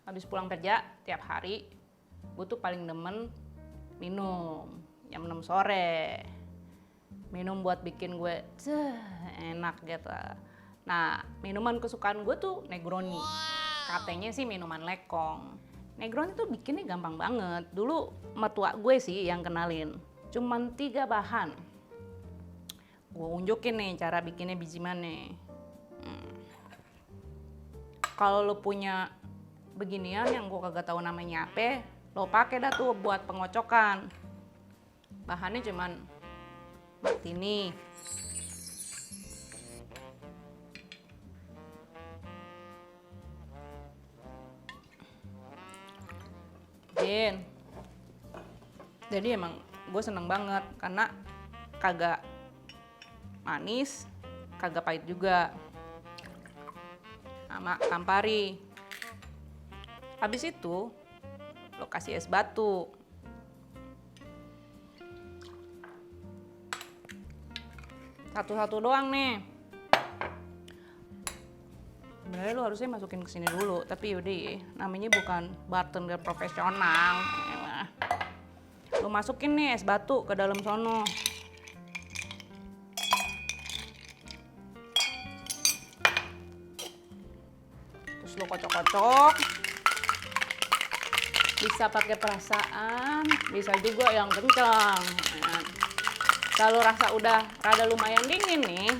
Habis pulang kerja tiap hari, gue tuh paling demen minum jam 6 sore. Minum buat bikin gue enak gitu. Nah, minuman kesukaan gue tuh Negroni. Katanya sih minuman lekong. Negroni tuh bikinnya gampang banget. Dulu mertua gue sih yang kenalin. Cuman 3 bahan. Gue unjukin nih cara bikinnya biji mana. Kalau lo punya beginian yang gue kagak tahu namanya apa, lo pakai dah tuh buat pengocokan. Bahannya cuman martini, gin. Jadi emang gue seneng banget karena kagak manis, kagak pahit juga. Sama Campari. Habis itu lo kasih es batu. Satu-satu doang nih. Sebenarnya lo harusnya masukin ke sini dulu, tapi yaudah ya, namanya bukan bartender profesional. Lo masukin nih es batu ke dalam sono. Terus lo kocok-kocok. Bisa pakai perasaan, bisa juga yang kencang. Kalau rasa udah rada lumayan dingin nih,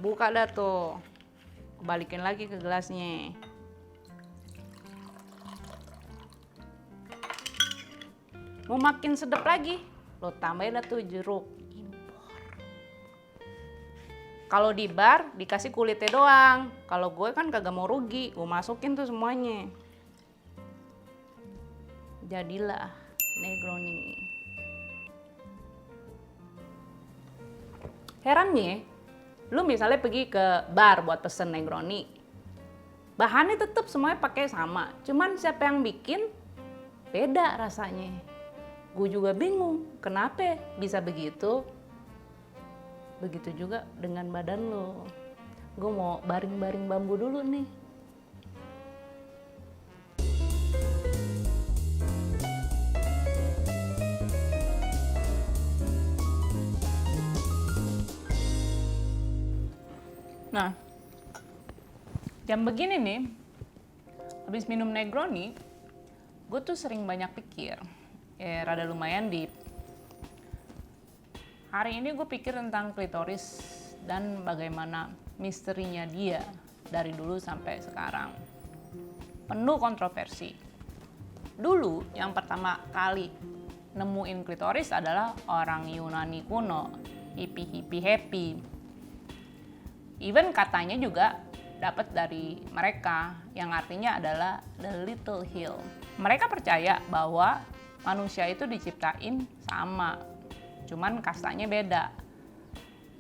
buka dah tuh, balikin lagi ke gelasnya. Mau makin sedap lagi, lo tambahin dah tuh jeruk impor. Kalau di bar dikasih kulitnya doang. Kalau gue kan kagak mau rugi, gue masukin tuh semuanya. Jadilah Negroni. Herannya, lu misalnya pergi ke bar buat pesen Negroni, bahannya tetap semuanya pakai sama, cuman siapa yang bikin beda rasanya. Gue juga bingung kenapa bisa begitu. Begitu juga dengan badan lo. Gue mau baring-baring bambu dulu nih. Nah, jam begini nih, habis minum Negroni, gue tuh sering banyak pikir, rada lumayan deep. Hari ini gue pikir tentang klitoris dan bagaimana misterinya dia dari dulu sampai sekarang. Penuh kontroversi. Dulu yang pertama kali nemuin klitoris adalah orang Yunani kuno, hippie. Even katanya juga dapat dari mereka, yang artinya adalah the little hill. Mereka percaya bahwa manusia itu diciptain sama, cuman kastanya beda.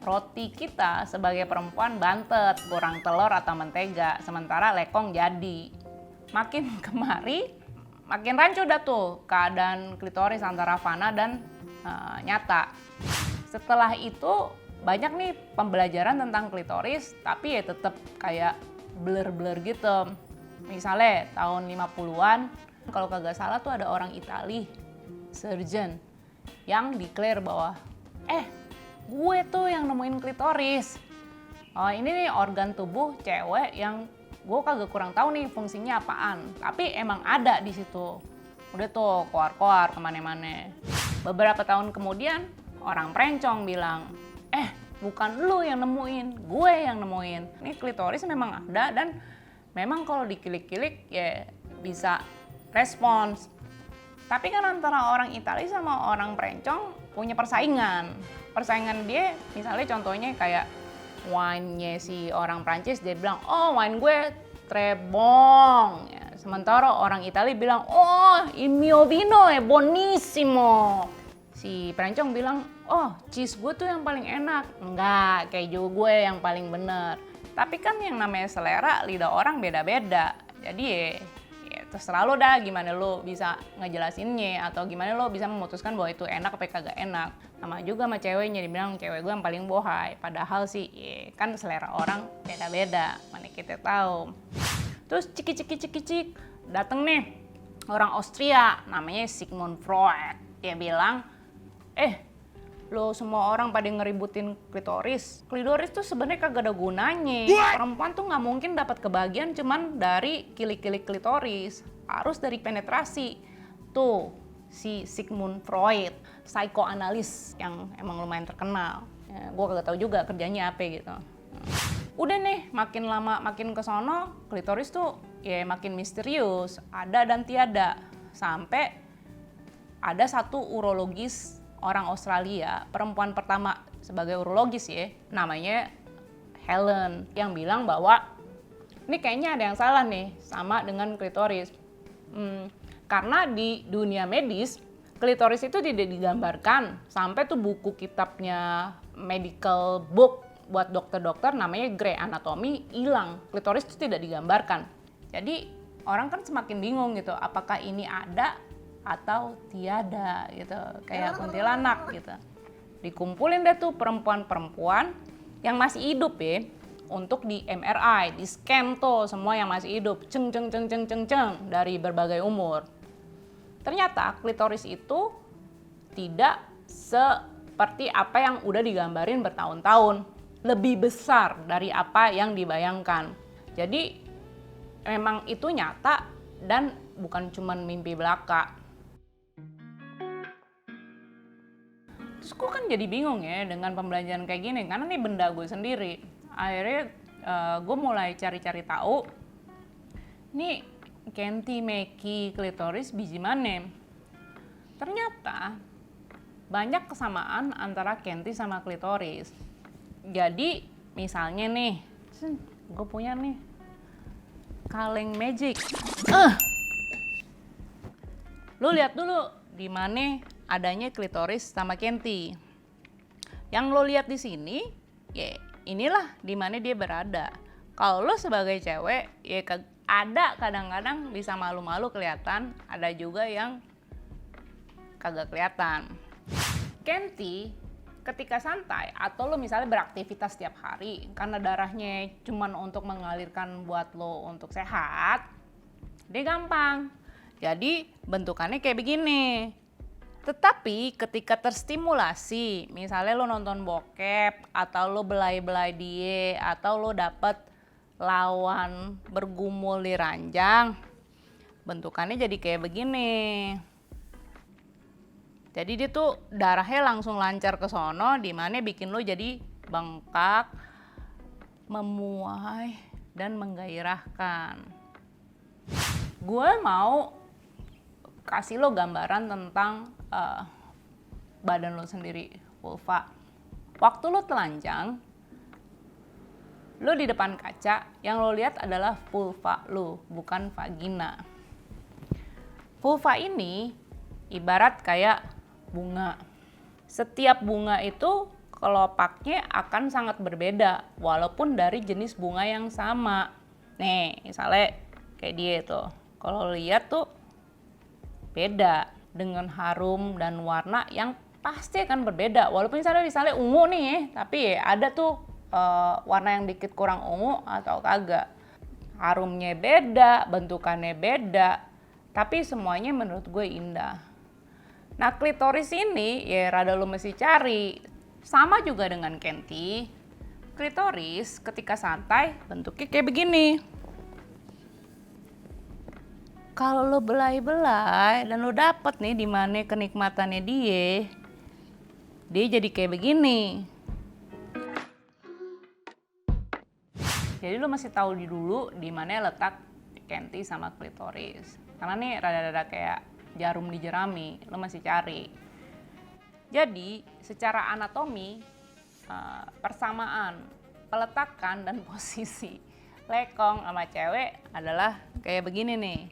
Roti kita sebagai perempuan bantet, kurang telur atau mentega, sementara lekong jadi. Makin kemari, makin rancu dah tuh keadaan klitoris antara fana dan nyata. Setelah itu banyak nih pembelajaran tentang klitoris, tapi ya tetap kayak blur-blur gitu. Misalnya tahun 50-an, kalau kagak salah tuh ada orang Itali, surgeon, yang declare bahwa gue tuh yang nemuin klitoris. Oh, ini nih organ tubuh cewek yang gue kagak kurang tahu nih fungsinya apaan, tapi emang ada di situ. Udah tuh koar-koar kemana-mana. Beberapa tahun kemudian orang Prencong bilang, bukan lu yang nemuin, gue yang nemuin. Ini klitoris memang ada dan memang kalau dikilik-kilik ya bisa respons. Tapi kan antara orang Italia sama orang Prencong punya persaingan. Persaingan dia misalnya contohnya kayak wine-nya si orang Prancis, dia bilang, oh wine gue trebong. Ya, sementara orang Italia bilang, oh il mio vino è buonissimo. Si Prencong bilang, oh cheese gue tuh yang paling enak. Enggak, keju gue yang paling bener. Tapi kan yang namanya selera lidah orang beda-beda. Jadi ya terserah lo dah gimana lo bisa ngejelasinnya, atau gimana lo bisa memutuskan bahwa itu enak apa kagak enak. Sama juga sama ceweknya, dibilang cewek gue yang paling bohai. Padahal sih kan selera orang beda-beda, mana kita tahu. Terus cik, dateng nih orang Austria namanya Sigmund Freud. Dia bilang, lo semua orang pada ngeributin klitoris. Klitoris tuh sebenarnya kagak ada gunanya. Perempuan tuh nggak mungkin dapat kebahagiaan cuman dari kilik-kilik klitoris. Harus dari penetrasi. Tuh si Sigmund Freud, psikoanalis yang emang lumayan terkenal. Ya, gue kagak tahu juga kerjanya apa gitu. Udah nih, makin lama makin kesono, klitoris tuh ya makin misterius, ada dan tiada. Sampai ada satu urologis orang Australia, perempuan pertama sebagai urologis ya, namanya Helen, yang bilang bahwa ini kayaknya ada yang salah nih sama dengan klitoris. Karena di dunia medis, klitoris itu tidak digambarkan. Sampai tuh buku kitabnya medical book buat dokter-dokter namanya Grey Anatomy hilang. Klitoris itu tidak digambarkan. Jadi orang kan semakin bingung gitu, apakah ini ada atau tiada gitu, kayak kuntilanak gitu. Dikumpulin deh tuh perempuan-perempuan yang masih hidup ya, untuk di MRI, di scan tuh semua yang masih hidup, ceng dari berbagai umur. Ternyata klitoris itu tidak seperti apa yang udah digambarin bertahun-tahun, lebih besar dari apa yang dibayangkan. Jadi memang itu nyata dan bukan cuman mimpi belaka. Terus gue kan jadi bingung ya dengan pembelajaran kayak gini, karena ini benda gue sendiri. Akhirnya gue mulai cari-cari tahu, nih Kenti Meki klitoris biji mana? Ternyata banyak kesamaan antara Kenti sama klitoris. Jadi misalnya nih, gue punya nih kaleng magic. Lu lihat dulu di mana adanya klitoris sama Kenti. Yang lo lihat di sini, ya inilah di mana dia berada. Kalau lo sebagai cewek, ya ada kadang-kadang bisa malu-malu kelihatan, ada juga yang kagak kelihatan. Kenti ketika santai atau lo misalnya beraktivitas setiap hari karena darahnya cuman untuk mengalirkan buat lo untuk sehat, dia gampang. Jadi bentukannya kayak begini. Tetapi ketika terstimulasi, misalnya lo nonton bokep, atau lo belai-belai die, atau lo dapet lawan bergumul di ranjang, bentukannya jadi kayak begini. Jadi dia tuh darahnya langsung lancar ke sono, dimana bikin lo jadi bengkak, memuai, dan menggairahkan. Gue mau kasih lo gambaran tentang badan lo sendiri, vulva. Waktu lo telanjang, lo di depan kaca, yang lo lihat adalah vulva lo, bukan vagina. Vulva ini ibarat kayak bunga. Setiap bunga itu kelopaknya akan sangat berbeda, walaupun dari jenis bunga yang sama. Nih, misalnya kayak dia tuh, kalau lihat tuh beda, dengan harum dan warna yang pasti akan berbeda. Walaupun misalnya ungu nih, tapi ada tuh warna yang dikit kurang ungu atau kagak. Harumnya beda, bentukannya beda, tapi semuanya menurut gue indah. Nah klitoris ini ya rada lo mesti cari. Sama juga dengan Kenti, klitoris ketika santai bentuknya kayak begini. Kalau lo belai-belai dan lo dapet nih di mana kenikmatannya dia jadi kayak begini. Jadi lo masih tahu dulu di mana letak Kenti sama klitoris. Karena nih rada-rada kayak jarum di jerami, lo masih cari. Jadi secara anatomi, persamaan, peletakan dan posisi lekong sama cewek adalah kayak begini nih.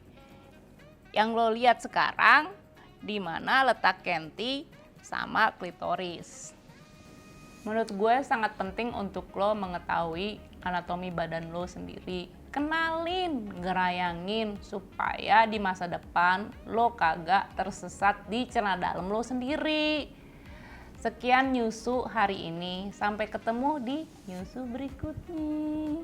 Yang lo lihat sekarang di mana letak Kenti sama klitoris. Menurut gue sangat penting untuk lo mengetahui anatomi badan lo sendiri. Kenalin, gerayangin supaya di masa depan lo kagak tersesat di celana dalam lo sendiri. Sekian Nyusu hari ini, sampai ketemu di Nyusu berikutnya.